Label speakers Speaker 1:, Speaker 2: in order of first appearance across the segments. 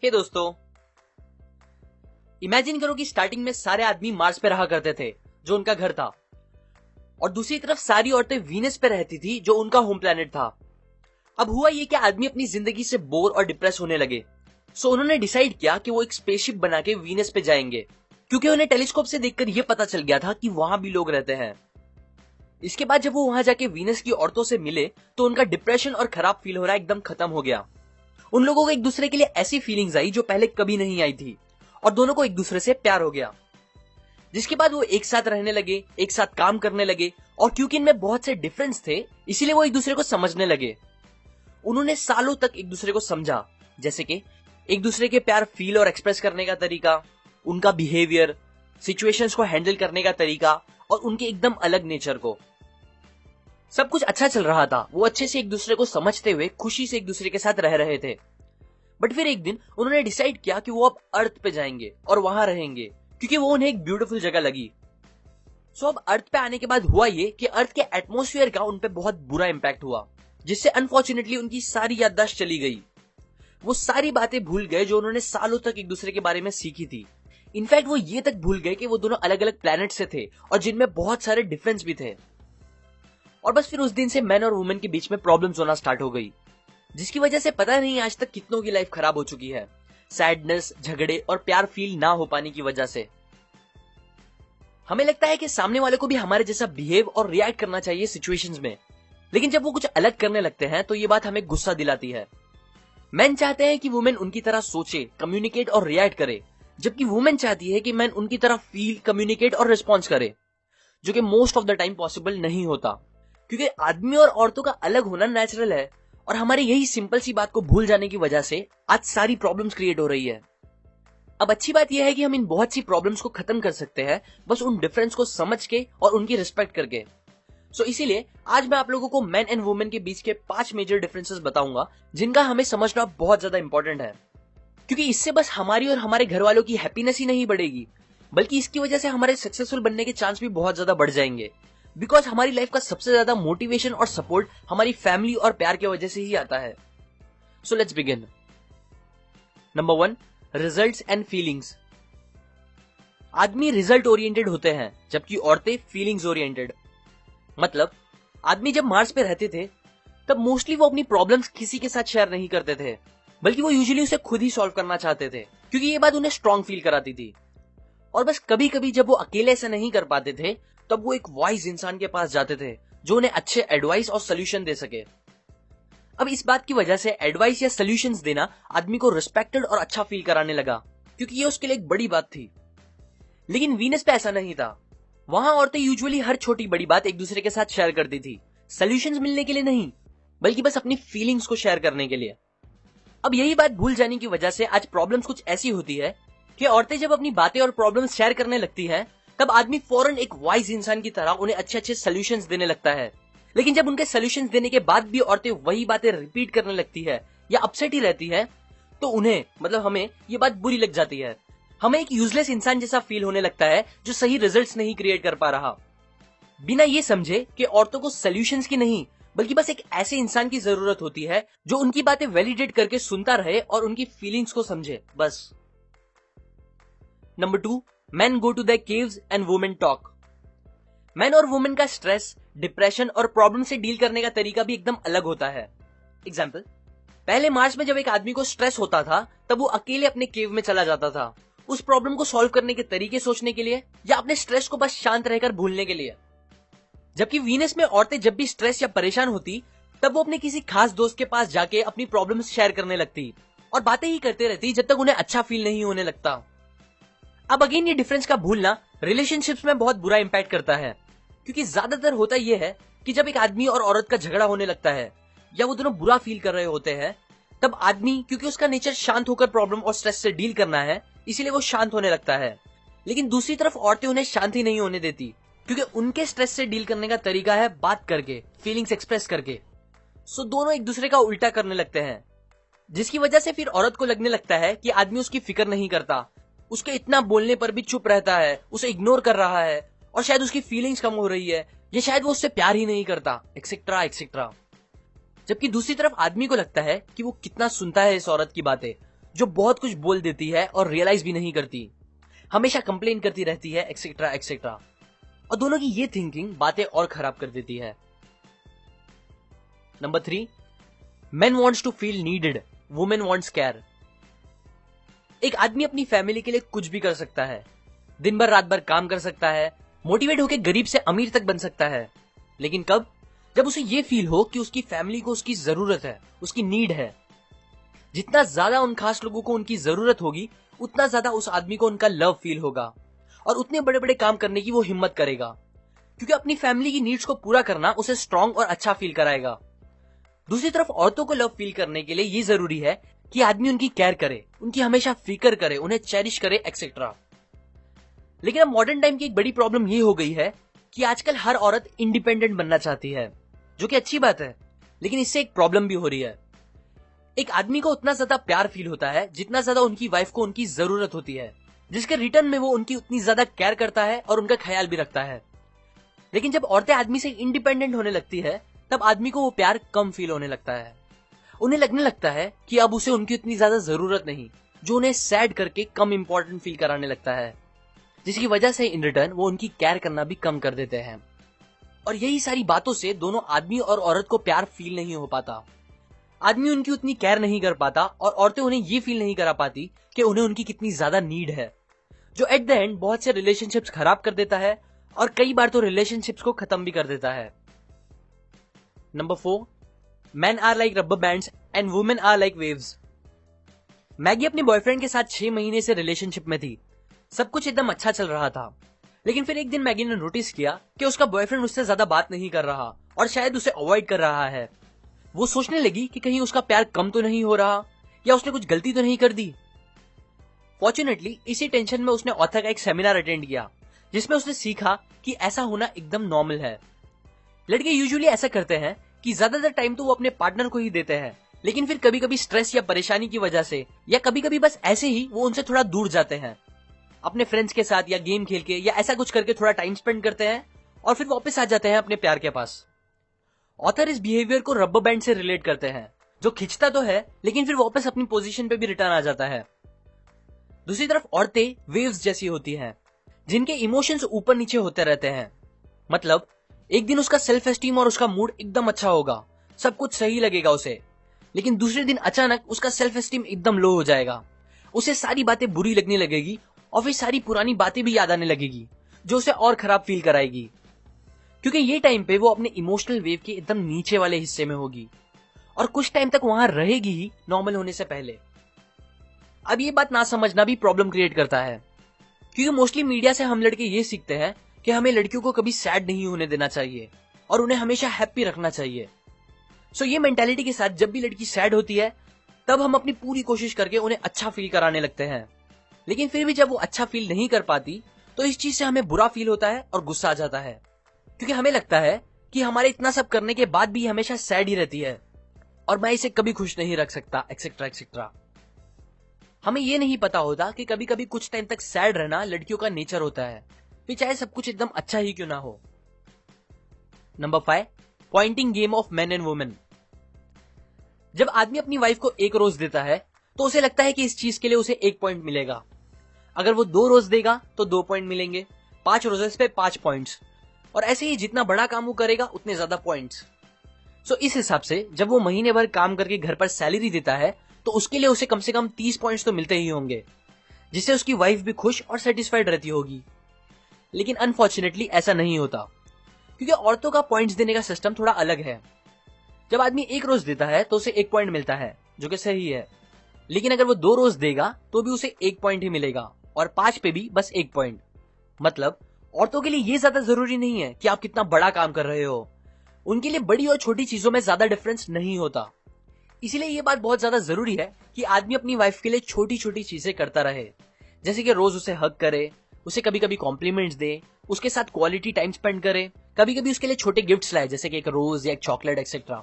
Speaker 1: हे दोस्तों, इमेजिन करो कि स्टार्टिंग में सारे आदमी मार्स पे रहा करते थे जो उनका घर था, और दूसरी तरफ सारी औरतें वीनस पे रहती थी जो उनका होम प्लेनेट था। अब हुआ ये कि आदमी अपनी जिंदगी से बोर और डिप्रेस होने लगे। सो उन्होंने डिसाइड किया कि वो एक स्पेसशिप बना के वीनस पे जाएंगे, क्योंकि उन्हें टेलीस्कोप से देखकर यह पता चल गया था कि वहां भी लोग रहते हैं। इसके बाद जब वो वहां जाके वीनस की औरतों से मिले तो उनका डिप्रेशन और खराब फील होना एकदम खत्म हो गया। उन लोगों को एक दूसरे के लिए ऐसी फीलिंग्स आई जो पहले कभी नहीं आई थी, और दोनों को एक दूसरे से प्यार हो गया। जिसके बाद वो एक साथ रहने लगे, एक साथ काम करने लगे, और क्योंकि इनमें बहुत से डिफरेंस थे इसीलिए वो एक दूसरे को समझने लगे। उन्होंने सालों तक एक दूसरे को समझा, जैसे कि एक दूसरे के प्यार फील और एक्सप्रेस करने का तरीका, उनका बिहेवियर, सिचुएशंस को हैंडल करने का तरीका, और उनके एकदम अलग नेचर को। सब कुछ अच्छा चल रहा था, वो अच्छे से एक दूसरे को समझते हुए खुशी से एक दूसरे के साथ रह रहे थे। बट फिर एक दिन उन्होंने डिसाइड किया कि वो अब अर्थ पे जाएंगे और वहां रहेंगे, क्योंकि वो उन्हें एक ब्यूटीफुल जगह लगी। सो अब अर्थ पे आने के बाद हुआ ये कि अर्थ के एटमॉस्फेयर का उन पे बहुत बुरा इंपैक्ट हुआ, जिससे अनफॉर्चुनेटली उनकी सारी याददाश्त चली गई। वो सारी बातें भूल गए जो उन्होंने सालों तक एक दूसरे के बारे में सीखी थी। इनफैक्ट वो ये तक भूल गए कि वो दोनों अलग अलग प्लैनेट से थे और जिनमें बहुत सारे डिफरेंस भी थे। और बस फिर उस दिन से मैन और वुमेन के बीच में प्रॉब्लम्स होना स्टार्ट हो गई, जिसकी वजह से पता नहीं आज तक कितनों की लाइफ खराब हो चुकी है, सैडनेस, झगड़े और प्यार फील ना हो पाने की वजह से। हमें लगता है कि सामने वाले को भी हमारे जैसा बिहेव और रिएक्ट करना चाहिए सिचुएशंस में, लेकिन जब वो कुछ अलग करने लगते हैं तो ये बात हमें गुस्सा दिलाती है। मैन चाहते हैं कि वुमेन उनकी तरह सोचे, कम्युनिकेट और रिएक्ट करे, जबकि वुमेन चाहती है कि मैन उनकी तरह फील, कम्युनिकेट और रिस्पॉन्स करे, जो कि most of the time possible नहीं होता, क्योंकि आदमी और औरतों का अलग होना नेचुरल है। और हमारी यही सिंपल सी बात को भूल जाने की वजह से आज सारी प्रॉब्लम्स क्रिएट हो रही है। अब अच्छी बात यह है कि हम इन बहुत सी प्रॉब्लम्स को खत्म कर सकते हैं, बस उन डिफरेंस को समझ के और उनकी रिस्पेक्ट करके। सो इसीलिए आज मैं आप लोगों को मैन एंड वुमेन के बीच के 5 मेजर डिफरेंसेस बताऊंगा, जिनका हमें समझना बहुत ज्यादा इंपॉर्टेंट है, क्योंकि इससे बस हमारी और हमारे घर वालों की हैप्पीनेस ही नहीं बढ़ेगी, बल्कि इसकी वजह से हमारे सक्सेसफुल बनने के चांस भी बहुत ज्यादा बढ़ जाएंगे। बिकॉज हमारी लाइफ का सबसे ज्यादा मोटिवेशन और सपोर्ट हमारी फैमिली और प्यार की वजह से ही आता है। So let's begin. Number 1, results and feelings. आदमी रिजल्ट ओरिएंटेड होते हैं, जबकि औरतें फीलिंग्स ओरिएंटेड। मतलब आदमी जब मार्स पे रहते थे तब मोस्टली वो अपनी प्रॉब्लम्स किसी के साथ शेयर नहीं करते थे, बल्कि वो यूजुअली उसे खुद ही सॉल्व करना चाहते थे, क्योंकि ये बात उन्हें स्ट्रांग फील कराती थी। और बस कभी कभी जब वो अकेले ऐसा नहीं कर पाते थे तब वो एक वाइज इंसान के पास जाते थे जो उन्हें अच्छे एडवाइस और सोल्यूशन दे सके। अब इस बात की वजह से एडवाइस या सोल्यूशंस देना आदमी को रिस्पेक्टेड और अच्छा फील कराने लगा, क्योंकि ये उसके लिए एक बड़ी बात थी। लेकिन वीनस पे ऐसा नहीं था। वहां औरतें यूजुअली हर छोटी बड़ी बात एक दूसरे के साथ शेयर करती थी, सोल्यूशंस मिलने के लिए नहीं, बल्कि बस अपनी फीलिंग्स को शेयर करने के लिए। अब यही बात भूल जाने की वजह से आज प्रॉब्लम्स कुछ ऐसी होती है कि औरतें जब अपनी बातें और प्रॉब्लम्स शेयर करने लगती हैं तब आदमी फौरन एक वाइज इंसान की तरह उन्हें अच्छे अच्छे सोल्यूशंस देने लगता है। लेकिन जब उनके सोल्यूशंस देने के बाद भी औरतें वही बातें रिपीट करने लगती है या अपसेट ही रहती है, तो उन्हें मतलब हमें ये बात बुरी लग जाती है। हमें एक यूजलेस इंसान जैसा फील होने लगता है जो सही रिजल्ट्स नहीं क्रिएट कर पा रहा, बिना ये समझे कि औरतों को सोल्यूशंस की नहीं बल्कि बस एक ऐसे इंसान की जरूरत होती है जो उनकी बातें वैलिडेट करके सुनता रहे और उनकी फीलिंग्स को समझे, बस। Number 2, men go to their caves and women talk। Man और वुमेन का स्ट्रेस, डिप्रेशन और प्रॉब्लम से डील करने का तरीका भी एकदम अलग होता है। एग्जाम्पल, पहले मार्च में जब एक आदमी को स्ट्रेस होता था तब वो अकेले अपने केव में चला जाता था, उस प्रॉब्लम को सॉल्व करने के तरीके सोचने के लिए या अपने स्ट्रेस को बस शांत रहकर भूलने के लिए। जबकि वीनस में औरतें जब भी स्ट्रेस या परेशान होती तब वो अपने किसी खास दोस्त के पास जाके अपनी प्रॉब्लम्स शेयर करने लगती और बातें ही करते रहती जब तक उन्हें अच्छा फील नहीं होने लगता। अब अगेन ये डिफरेंस का भूलना रिलेशनशिप्स में बहुत बुरा इंपैक्ट करता है, क्योंकि ज्यादातर होता यह है कि जब एक आदमी और औरत का झगड़ा होने लगता है या वो दोनों बुरा फील कर रहे होते हैं, तब आदमी, क्योंकि उसका नेचर शांत होकर प्रॉब्लम और स्ट्रेस से डील करना है, इसीलिए वो शांत होने लगता है। लेकिन दूसरी तरफ औरतें उन्हें शांति नहीं होने देती, क्योंकि उनके स्ट्रेस से डील करने का तरीका है बात करके, फीलिंग्स एक्सप्रेस करके। सो दोनों एक दूसरे का उल्टा करने लगते हैं, जिसकी वजह से फिर औरत को लगने लगता है कि आदमी उसकी फिक्र नहीं करता, उसके इतना बोलने पर भी चुप रहता है, उसे इग्नोर कर रहा है, और शायद उसकी फीलिंग्स कम हो रही है, या शायद वो उससे प्यार ही नहीं करता, एक्सेट्रा एक्सेट्रा। जबकि दूसरी तरफ आदमी को लगता है कि वो कितना सुनता है इस औरत की बातें, जो बहुत कुछ बोल देती है और रियलाइज भी नहीं करती, हमेशा कंप्लेन करती रहती है, एक्सेट्रा एक्सेट्रा। और दोनों की ये थिंकिंग बातें और खराब कर देती है। Number 3, men wants to feel needed, women wants care। एक आदमी अपनी फैमिली के लिए कुछ भी कर सकता है, दिन भर रात भर काम कर सकता है, मोटिवेट होकर गरीब से अमीर तक बन सकता है, लेकिन कब? जब उसे ये फील हो कि उसकी फैमिली को उसकी जरूरत है, उसकी नीड है। जितना ज्यादा उन खास लोगों को उनकी जरूरत होगी, उतना ज्यादा उस आदमी को उनका लव फील होगा और उतने बड़े बड़े काम करने की वो हिम्मत करेगा, क्योंकि अपनी फैमिली की नीड्स को पूरा करना उसे स्ट्रांग और अच्छा फील कराएगा। दूसरी तरफ औरतों को लव फील करने के लिए ये जरूरी है कि आदमी उनकी केयर करे, उनकी हमेशा फिक्र करे, उन्हें चेरिश करे, एक्सेट्रा। लेकिन अब मॉडर्न टाइम की एक बड़ी प्रॉब्लम ये हो गई है कि आजकल हर औरत इंडिपेंडेंट बनना चाहती है, जो कि अच्छी बात है, लेकिन इससे एक प्रॉब्लम भी हो रही है। एक आदमी को उतना ज्यादा प्यार फील होता है जितना ज्यादा उनकी वाइफ को उनकी जरूरत होती है, जिसके रिटर्न में वो उनकी उतनी ज्यादा केयर करता है और उनका ख्याल भी रखता है। लेकिन जब औरतें आदमी से इंडिपेंडेंट होने लगती है, तब आदमी को वो प्यार कम फील होने लगता है। उन्हें लगने लगता है कि अब उसे उनकी उतनी ज्यादा जरूरत नहीं, जो उन्हें सैड करके कम इंपॉर्टेंट फील कराने लगता है, जिसकी वजह से इन रिटर्न वो उनकी केयर करना भी कम कर देते हैं। और यही सारी बातों से दोनों आदमी और औरत को प्यार फील नहीं हो पाता। आदमी उनकी उतनी केयर नहीं कर पाता और औरतें उन्हें ये फील नहीं करा पाती कि उन्हें उनकी कितनी ज्यादा नीड है, जो एट द एंड बहुत से रिलेशनशिप्स खराब कर देता है और कई बार तो रिलेशनशिप्स को खत्म भी कर देता है। Number 4, men are like rubber bands and women are like waves। Maggi अपने बॉयफ्रेंड के साथ 6 महीने से रिलेशनशिप में थी। सब कुछ एकदम अच्छा चल रहा था, लेकिन फिर एक दिन मैगी ने नोटिस किया कि उसका बॉयफ्रेंड उससे ज्यादा बात नहीं कर रहा और शायद उसे अवॉइड कर रहा है। वो सोचने लगी कि कहीं उसका प्यार कम तो नहीं हो रहा या उसने कुछ गलती तो नहीं कर दी। फॉर्चुनेटली इसी टेंशन में उसने ऑथर का एक सेमिनार अटेंड किया, जिसमें उसने सीखा कि ऐसा होना एकदम नॉर्मल है। लड़के यूजुअली ऐसा करते हैं कि ज्यादातर टाइम तो वो अपने पार्टनर को ही देते हैं, लेकिन फिर कभी कभी स्ट्रेस या परेशानी की वजह से या कभी कभी बस ऐसे ही वो उनसे थोड़ा दूर जाते हैं, अपने फ्रेंड्स के साथ या गेम खेल के या ऐसा कुछ करके थोड़ा टाइम स्पेंड करते हैं और फिर वापस आ जाते हैं अपने प्यार के पास। ऑथर इस बिहेवियर को रबर बैंड से रिलेट करते हैं, जो खिंचता तो है लेकिन फिर वापस अपनी पोजीशन पे भी रिटर्न आ जाता है। दूसरी तरफ औरतें वेव्स जैसी होती हैं, जिनके इमोशंस ऊपर नीचे होते रहते हैं। मतलब एक दिन उसका सेल्फ एस्टीम और उसका मूड एकदम अच्छा होगा, सब कुछ सही लगेगा उसे, लेकिन दूसरे दिन अचानक उसका सेल्फ एस्टीम एकदम लो हो जाएगा, उसे सारी बातें बुरी लगने लगेगी और फिर सारी पुरानी बातें भी याद आने लगेगी, जो उसे और खराब फील कराएगी, क्योंकि ये टाइम पे वो अपने इमोशनल वेव के एकदम नीचे वाले हिस्से में होगी और कुछ टाइम तक वहां रहेगी ही नॉर्मल होने से पहले। अब ये बात ना समझना भी प्रॉब्लम क्रिएट करता है, क्योंकि मोस्टली मीडिया से हम लड़के ये सीखते हैं कि हमें लड़कियों को कभी सैड नहीं होने देना चाहिए और उन्हें हमेशा हैप्पी रखना चाहिए। सो ये मेंटालिटी के साथ जब भी लड़की सैड होती है, तब हम अपनी पूरी कोशिश करके उन्हें अच्छा फील कराने लगते हैं, लेकिन फिर भी जब वो अच्छा फील नहीं कर पाती तो इस चीज से हमें बुरा फील होता है और गुस्सा आ जाता है, क्योंकि हमें लगता है कि हमारे इतना सब करने के बाद भी हमेशा सैड ही रहती है और मैं इसे कभी खुश नहीं रख सकता, एक्सेट्रा एक्सेट्रा। हमें ये नहीं पता होता कि कभी कभी कुछ टाइम तक सैड रहना लड़कियों का नेचर होता है, फिर चाहे सब कुछ एकदम अच्छा ही क्यों ना हो। Number 5, pointing game of men and women. जब आदमी अपनी वाइफ को एक रोज देता है तो उसे लगता है कि इस चीज के लिए उसे 1 पॉइंट मिलेगा। अगर वो 2 रोज देगा तो 2 पॉइंट मिलेंगे, 5 रोजेस पे 5 पॉइंट्स, और ऐसे ही जितना बड़ा काम वो करेगा उतने ज्यादा पॉइंट्स। सो इस हिसाब से जब वो महीने भर काम करके घर पर सैलरी देता है तो उसके लिए उसे कम से कम 30 पॉइंट्स तो मिलते ही होंगे, जिससे उसकी वाइफ भी खुश और सेटिस्फाइड रहती होगी। लेकिन अनफॉर्चुनेटली ऐसा नहीं होता, क्योंकि औरतों का पॉइंट्स देने का सिस्टम थोड़ा अलग है। जब आदमी 1 रोज देता है तो उसे 1 पॉइंट मिलता है, जो कि सही है, लेकिन अगर वो 2 रोज देगा तो भी उसे 1 पॉइंट ही मिलेगा और 5 पे भी बस 1 पॉइंट। मतलब औरतों के लिए ये ज्यादा जरूरी नहीं है कि आप कितना बड़ा काम कर रहे हो, उनके लिए बड़ी और छोटी चीजों में ज्यादा डिफरेंस नहीं होता। इसीलिए ये बात बहुत ज्यादा जरूरी है कि आदमी अपनी वाइफ के लिए छोटी छोटी चीजें करता रहे, जैसे कि रोज उसे हग करे, उसे कभी कभी कॉम्प्लीमेंट्स दे, उसके साथ क्वालिटी टाइम स्पेंड करे, कभी कभी उसके लिए छोटे गिफ्ट्स लाए जैसे कि एक रोज या एक चॉकलेट एक्सेट्रा।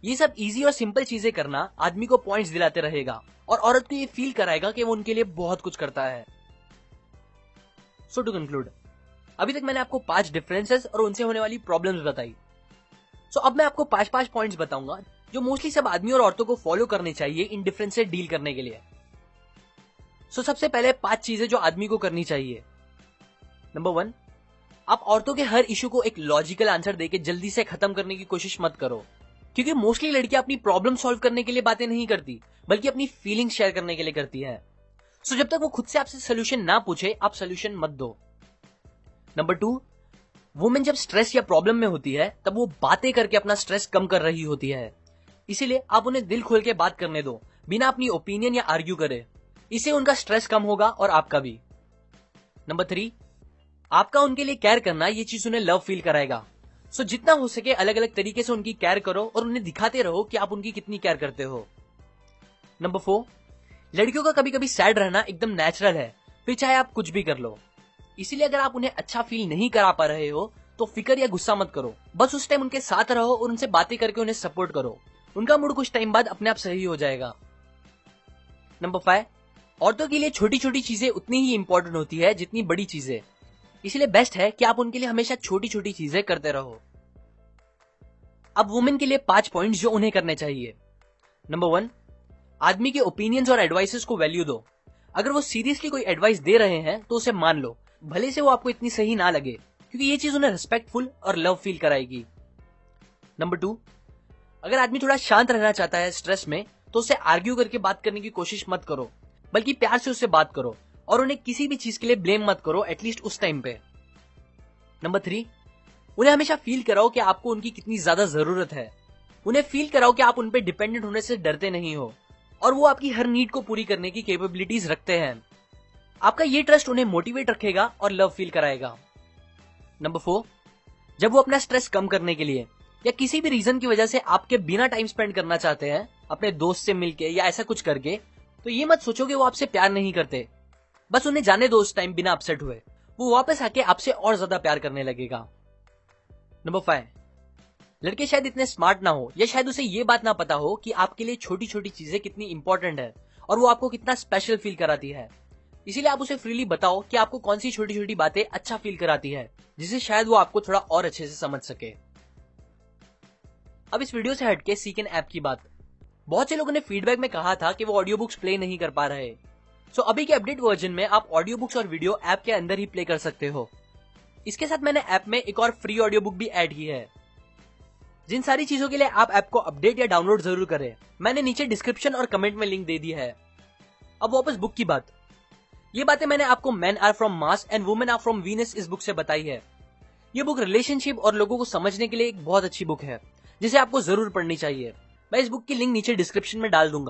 Speaker 1: ये सब इजी और सिंपल चीजें करना आदमी को पॉइंट्स दिलाते रहेगा और औरत को ये फील कराएगा कि वो उनके लिए बहुत कुछ करता है। सो टू कंक्लूड, अभी तक मैंने आपको 5 डिफरेंसेस और उनसे होने वाली प्रॉब्लम्स बताई। सो अब मैं आपको 5 पॉइंट्स बताऊंगा जो मोस्टली सब आदमी और औरतों को फॉलो करने चाहिए इन डिफरेंस से डील करने के लिए। सो सबसे पहले 5 चीजें जो आदमी को करनी चाहिए। नंबर 1, आप औरतों के हर इशू को एक लॉजिकल आंसर देके जल्दी से खत्म करने की कोशिश मत करो, क्योंकि मोस्टली लड़कियां अपनी प्रॉब्लम सॉल्व करने के लिए बातें नहीं करती, बल्कि अपनी फीलिंग्स शेयर करने के लिए करती है। सो जब तक वो खुद से आपसे सोल्यूशन ना पूछे, आप सोल्यूशन मत दो। नंबर 2, वुमेन जब स्ट्रेस या प्रॉब्लम में होती है तब वो बातें करके अपना स्ट्रेस कम कर रही होती है, इसीलिए आप उन्हें दिल खोल के बात करने दो, बिना अपनी ओपिनियन या आर्ग्यू करे। इससे उनका स्ट्रेस कम होगा और आपका भी। नंबर 3, आपका उनके लिए केयर करना, ये चीज उन्हें लव फील कराएगा। सो जितना हो सके अलग अलग तरीके से उनकी केयर करो और उन्हें दिखाते रहो कि आप उनकी कितनी केयर करते हो। नंबर 4, लड़कियों का कभी कभी सैड रहना एकदम नेचुरल है, फिर चाहे आप कुछ भी कर लो। इसीलिए अगर आप उन्हें अच्छा फील नहीं करा पा रहे हो तो फिक्र या गुस्सा मत करो, बस उस टाइम उनके साथ रहो और उनसे बातें करके उन्हें सपोर्ट करो। उनका मूड कुछ टाइम बाद अपने आप सही हो जाएगा। नंबर 5, औरतों के लिए छोटी छोटी चीजें उतनी ही इंपॉर्टेंट होती है जितनी बड़ी चीजें, इसलिए बेस्ट है कि आप उनके लिए हमेशा छोटी छोटी चीजें करते रहो। अब वुमेन के लिए 5 पॉइंट्स जो उन्हें करने चाहिए। नंबर 1, आदमी के ओपिनियंस और एडवाइसेस को वैल्यू दो। अगर वो सीरियसली कोई एडवाइस दे रहे हैं तो उसे मान लो, भले से वो आपको इतनी सही ना लगे, क्योंकि ये चीज उन्हें रिस्पेक्टफुल और लव फील कराएगी। नंबर 2, अगर आदमी थोड़ा शांत रहना चाहता है स्ट्रेस में, तो उसे आर्ग्यू करके बात करने की कोशिश मत करो, बल्कि प्यार से उससे बात करो और उन्हें किसी भी चीज के लिए ब्लेम मत करो, एटलीस्ट उस टाइम पे। नंबर 3, उन्हें हमेशा फील कराओ कि आपको उनकी कितनी ज्यादा जरूरत है। उन्हें फील कराओ कि आप उन पे डिपेंडेंट होने से डरते नहीं हो और वो आपकी हर नीड को पूरी करने की कैपेबिलिटीज रखते हैं। आपका ये ट्रस्ट उन्हें मोटिवेट रखेगा और लव फील कराएगा। नंबर 4, जब वो अपना स्ट्रेस कम करने के लिए या किसी भी रीजन की वजह से आपके बिना टाइम स्पेंड करना चाहते हैं, अपने दोस्त से मिलके या ऐसा कुछ करके, तो ये मत सोचो कि वो आपसे प्यार नहीं करते। बस उन्हें जाने दो उस टाइम बिना अपसेट हुए, वो वापस आके आपसे और ज्यादा प्यार करने लगेगा। नंबर 5, लड़के शायद इतने स्मार्ट ना हो या शायद उसे ये बात ना पता हो कि आपके लिए छोटी छोटी चीजें कितनी इंपॉर्टेंट है और वो आपको कितना स्पेशल फील कराती है। इसीलिए आप उसे फ्रीली बताओ कि आपको कौन सी छोटी छोटी बातें अच्छा फील कराती है, जिससे शायद वो आपको थोड़ा और अच्छे से समझ सके। अब इस वीडियो से हटके सीकन ऐप की बात। बहुत से लोगों ने फीडबैक में कहा था कि वो ऑडियो बुक्स प्ले नहीं कर पा रहे। सो अभी के अपडेट वर्जन में आप ऑडियो बुक्स और वीडियो ऐप के अंदर ही प्ले कर सकते हो। इसके साथ मैंने ऐप में एक और फ्री ऑडियो बुक भी ऐड की है। जिन सारी चीजों के लिए आप ऐप को अपडेट या डाउनलोड जरूर करें, मैंने नीचे डिस्क्रिप्शन और कमेंट में लिंक दे दी है। अब वापस बुक की बात। ये बातें मैंने आपको men are from Mars and women are from Venus इस बुक से बताई है। ये बुक रिलेशनशिप और लोगों को समझने के लिए एक बहुत अच्छी बुक है, जिसे आपको जरूर पढ़नी चाहिए। मैं इस बुक की लिंक नीचे डिस्क्रिप्शन में डाल दूंगा।